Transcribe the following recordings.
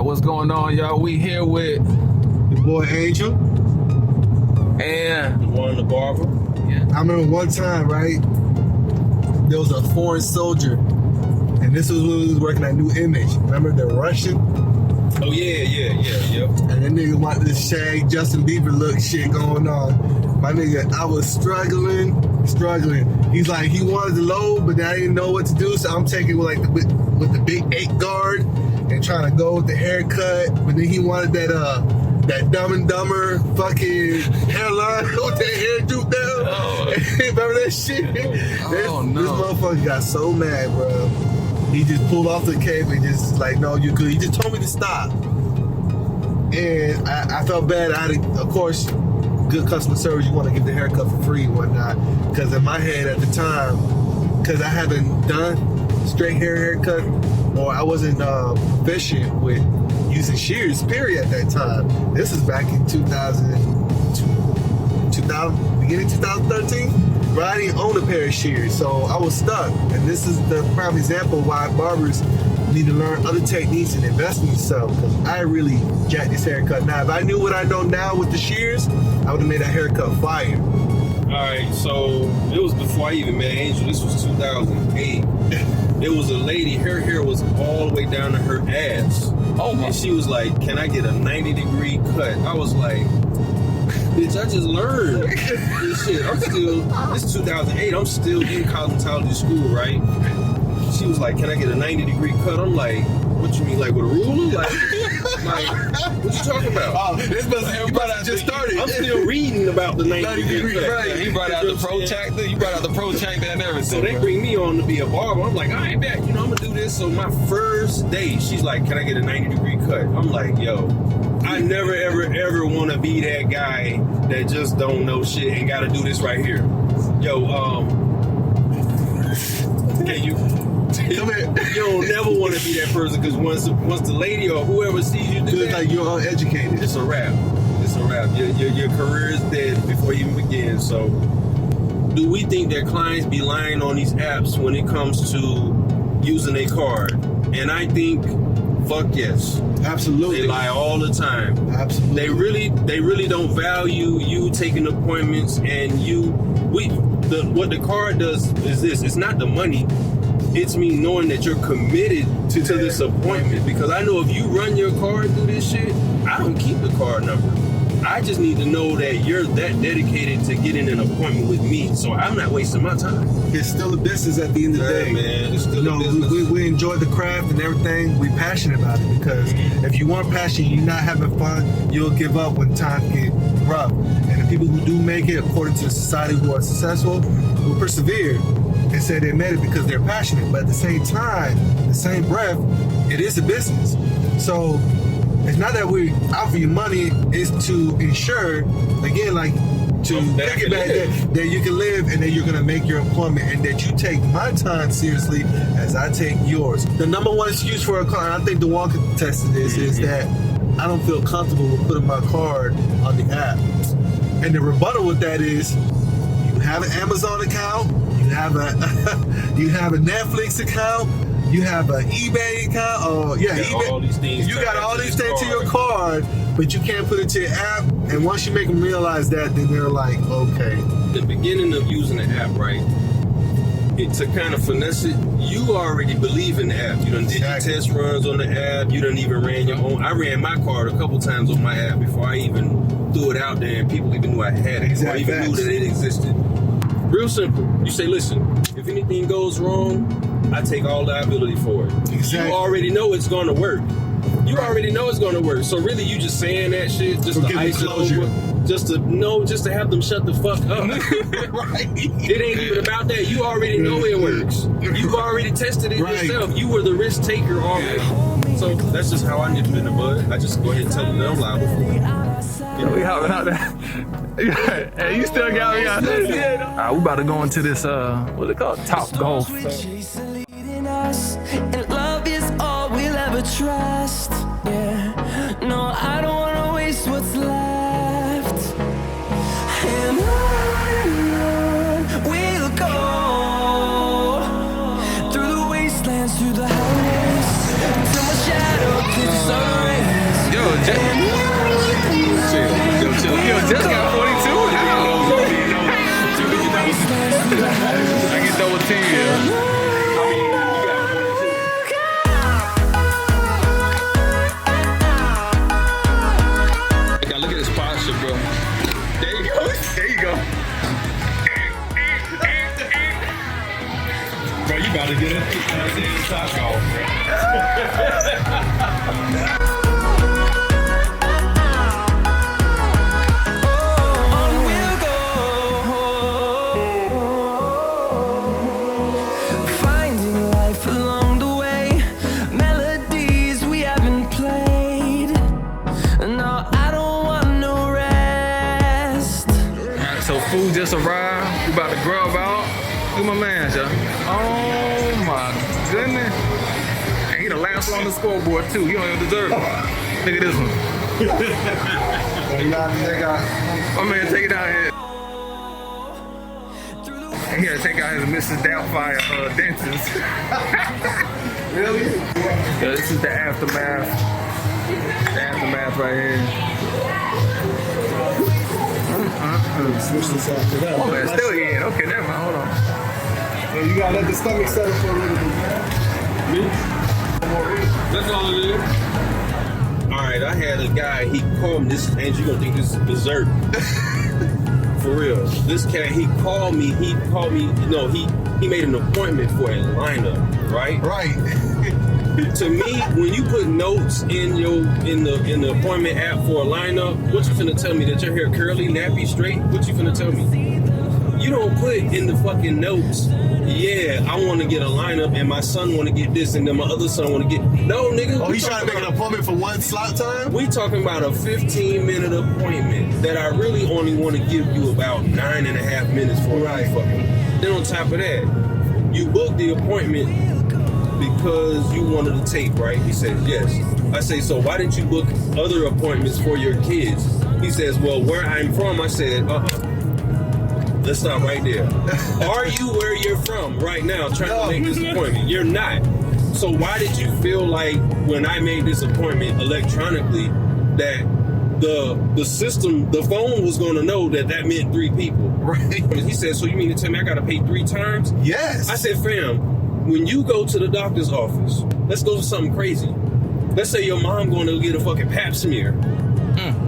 what's going on, y'all? We here with your boy Angel and the one, the Barber. Yeah. I remember one time, right? There was a foreign soldier, and this was when we was working at New Image. Remember the Russian? Oh yeah. And that nigga wanted this shag Justin Bieber look shit going on. My nigga, I was struggling. He's like, he wanted to load, but I didn't know what to do, so I'm taking with the big 8 guard and trying to go with the haircut. But then he wanted that Dumb and Dumber fucking hairline with that hair droop down. Oh. Remember that shit? This motherfucker got so mad, bro. He just pulled off the cape and just like, no, you good. He just told me to stop. And I felt bad. Of course, good customer service, you want to get the haircut for free and whatnot. Because in my head at the time, because I haven't done straight haircut, or I wasn't proficient with using shears, period, at that time. This is back in 2000, beginning 2013. But I didn't own a pair of shears, so I was stuck. And this is the prime example why barbers need to learn other techniques and invest in yourself, because I really jacked this haircut. Now, if I knew what I know now with the shears, I would have made that haircut fire. Alright, so it was before I even met Angel. This was 2008. There was a lady, her hair was all the way down to her ass. Oh my. And she was like, can I get a 90-degree cut? I was like, bitch, I just learned this shit. This is 2008, I'm still in cosmetology school, right? She was like, can I get a 90-degree cut? I'm like, what you mean, like with a ruler? Like what you talking about? Oh, this must just started. I'm still reading about the 90-degree cut. Right. He brought out the protractor. You brought out the protractor and everything. So they bring me on to be a barber. I'm like, I ain't bet, I'm gonna do this. So my first day, she's like, can I get a 90-degree cut? I'm like, yo, I never, ever want to be that guy that just don't know shit and got to do this right here. Yo, can you? You don't never want to be that person, because once the lady or whoever sees you do that, like you're uneducated. It's a wrap. Your career is dead before you even begin. So, do we think that clients be lying on these apps when it comes to using a card? And I think, fuck yes. Absolutely. They lie all the time. Absolutely. They really don't value you taking appointments, and what the card does is this. It's not the money. It's me knowing that you're committed to this appointment, because I know if you run your card through this shit, I don't keep the card number. I just need to know that you're that dedicated to getting an appointment with me, so I'm not wasting my time. It's still a business at the end of the day. Man, it's still a business. We enjoy the craft and everything. We're passionate about it, because if you aren't passionate, you're not having fun, you'll give up when times get rough. And the people who do make it, according to society, who are successful, will persevere and say they made it because they're passionate. But at the same time, the same breath, it is a business. So it's not that we offer you money, it's to ensure, again, like to think about that you can live, and that you're gonna make your appointment, and that you take my time seriously as I take yours. The number one excuse for a client, I think the one can attest to this, is that I don't feel comfortable with putting my card on the app. And the rebuttal with that is, you have an Amazon account, you have a Netflix account, you have an eBay account, eBay. All these things. You got all these things to your card, but you can't put it to your app. And once you make them realize that, then they're like, okay. The beginning of using the app, right? To kind of finesse it, you already believe in the app. You done did your test runs on the app. You done even ran your own. I ran my card a couple times on my app before I even threw it out there, and people even knew I had it. Before I even knew that it existed. Real simple. You say, listen, if anything goes wrong, I take all liability for it. Exactly. You already know it's going to work. You already know it's going to work. So really, you just saying that shit just to ice it over, just to have them shut the fuck up. Right. It ain't even about that. You already know it works. You've already tested it yourself. You were the risk taker already. So that's just how I nip it in the bud. I just go ahead and tell them that I'm liable for it. Yeah, we hopping out there. Hey, you still got me out there. Yeah. We about to go into this, what's it called? Top Golf. And love is all we'll ever trust. Yeah, no, I don't wanna waste what's left. And on we'll go, through the wastelands, through the highways, till my shadow catches the sun rays. Yo, just got 42. I get double T. Look at this posture, bro. There you go. There you go. Bro, you about to get it. Sock off, bro. Food just arrived. We about to grub out. Look at my man, y'all. Oh my goodness. And he the last one on the scoreboard too. He don't even deserve it. Look at this one. My man, take it out here. And he had to take out his Mrs. Doubtfire dentist. Really? Yeah, this is the aftermath. The aftermath right here. Switch this out for that. Oh man, still in. Okay, never mind. Hold on. So you gotta let the stomach settle for a little bit. Me? That's all it is. Alright, I had a guy, he called me, this, and you're gonna think this is berserk. For real. This cat, he called me, you know, he made an appointment for a lineup, right? Right. To me, when you put notes in the appointment app for a lineup, what you finna tell me? That your hair curly, nappy, straight? What you finna tell me? You don't put in the fucking notes, yeah, I want to get a lineup and my son want to get this and then my other son want to get... No, nigga. Oh, he's trying to make an appointment for one slot time? We talking about a 15-minute appointment that I really only want to give you about 9.5 minutes for. Right. Then on top of that, you booked the appointment because you wanted to tape, right? He says, yes. I say, so why didn't you book other appointments for your kids? He says, well, where I'm from, I said, let's stop right there. Are you where you're from right now trying to make this appointment? You're not. So why did you feel like when I made this appointment electronically that the system, the phone was going to know that meant 3 people? Right. He said, so you mean to tell me I got to pay 3 times? Yes. I said, fam, when you go to the doctor's office, let's go to something crazy. Let's say your mom going to get a fucking pap smear.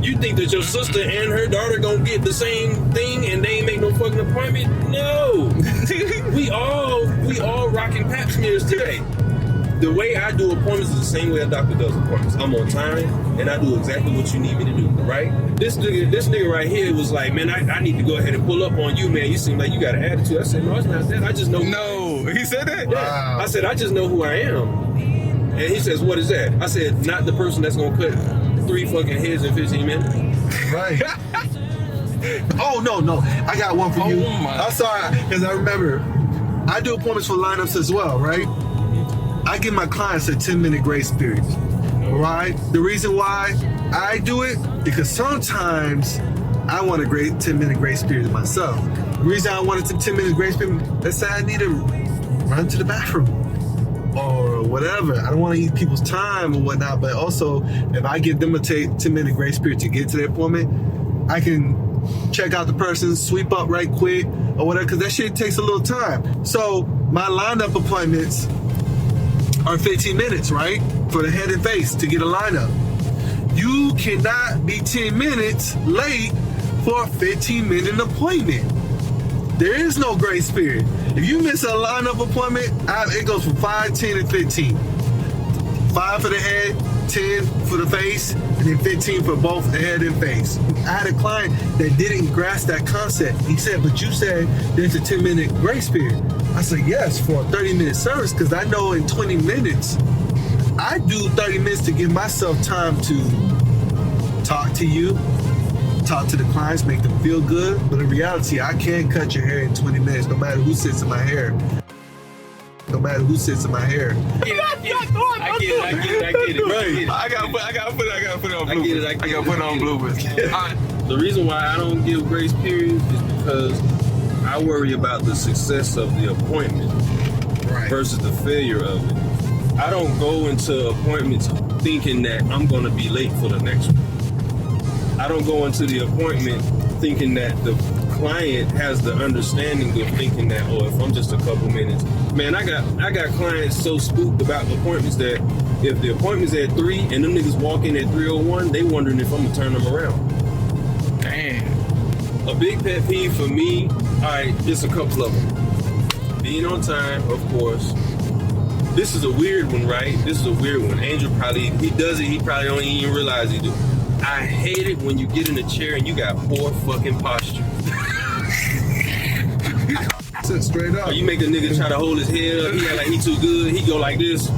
You think that your sister and her daughter gonna get the same thing and they ain't make no fucking appointment? No. we all rocking pap smears today. The way I do appointments is the same way a doctor does appointments. I'm on time and I do exactly what you need me to do, right? This nigga right here was like, man, I need to go ahead and pull up on you, man. You seem like you got an attitude. I said, no, it's not that. I just know. No, he said that? Yeah. Wow. I said, I just know who I am. And he says, what is that? I said, not the person that's gonna cut 3 fucking heads in 15 minutes. Right. Oh, no. I got one for you. I'm sorry, because I remember I do appointments for lineups as well, right? I give my clients a 10-minute grace period, right? The reason why I do it, because sometimes I want a great 10-minute grace period myself. The reason I wanted a 10-minute grace period, let's say I need to run to the bathroom or whatever. I don't want to eat people's time or whatnot, but also if I give them a 10-minute grace period to get to their appointment, I can check out the person, sweep up right quick or whatever, because that shit takes a little time. So my lineup appointments are 15 minutes, right? For the head and face to get a lineup. You cannot be 10 minutes late for a 15-minute appointment. There is no grace period. If you miss a lineup appointment, it goes from 5, 10, and 15. 5 for the head, 10 for the face, and then 15 for both the head and face. I had a client that didn't grasp that concept. He said, but you said there's a 10-minute grace period. I said, yes, for a 30-minute service, because I know in 20 minutes, I do 30 minutes to give myself time to talk to you, talk to the clients, make them feel good. But in reality, I can't cut your hair in 20 minutes, no matter who sits in my hair. No matter who sits in my hair. I get it. Right. I gotta put it on bloopers. I gotta put it on bloopers. The reason why I don't give grace periods is because I worry about the success of the appointment versus the failure of it. I don't go into appointments thinking that I'm gonna be late for the next one. I don't go into the appointment thinking that the client has the understanding of thinking that, oh, if I'm just a couple minutes. Man, I got clients so spooked about appointments that if the appointment's at 3 and them niggas walk in at 3:01, they wondering if I'm gonna turn them around. Damn. A big pet peeve for me, alright, just a couple of them. Being on time, of course. This is a weird one, right? This is a weird one. Angel probably, he does it, he probably don't even realize he do. I hate it when you get in a chair and you got poor fucking posture. Sit straight up. Or you make a nigga try to hold his head up, he act like he too good, he go like this.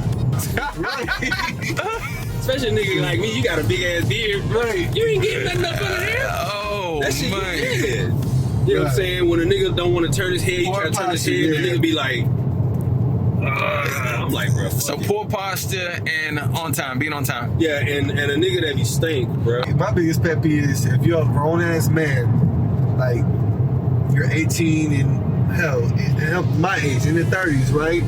Especially a nigga like me, you got a big ass beard. Right. You ain't getting nothing up under there. Oh, That shit, man. yeah. You know what I'm saying? When a nigga don't want to turn his head, he try to turn his head, the nigga be like, I'm like, bro. So poor posture and on time, being on time. Yeah, and a nigga that be stink, bro. My biggest pet peeve is if you're a grown ass man, like you're 18 and hell, my age, in the 30s, right?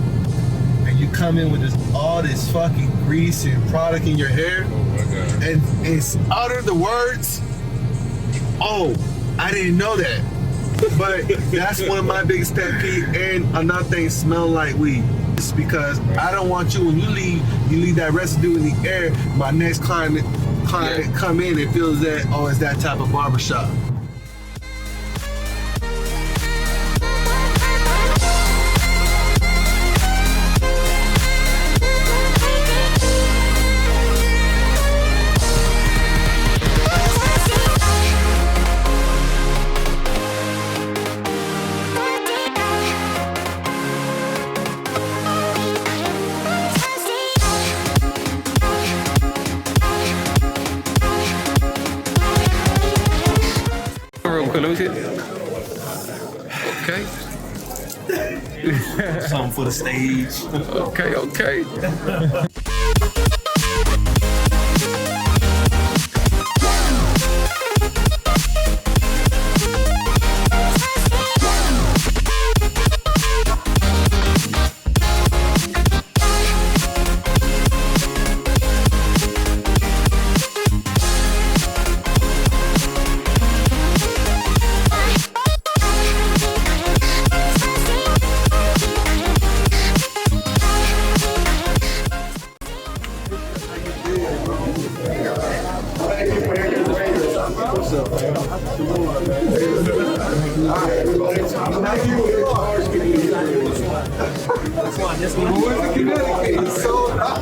And you come in with all this fucking grease and product in your hair, Oh my god. and it's utter the words, oh, I didn't know that. But that's one of my biggest pet peeves. And another thing, smell like weed. It's because I don't want you, when you leave that residue in the air. My next client come in and feels that, oh, it's that type of barbershop. Real quick, let me see it. Okay. Something for the stage. Okay.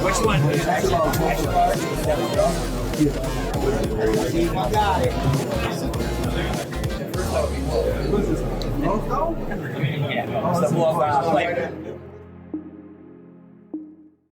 Which one? Yeah,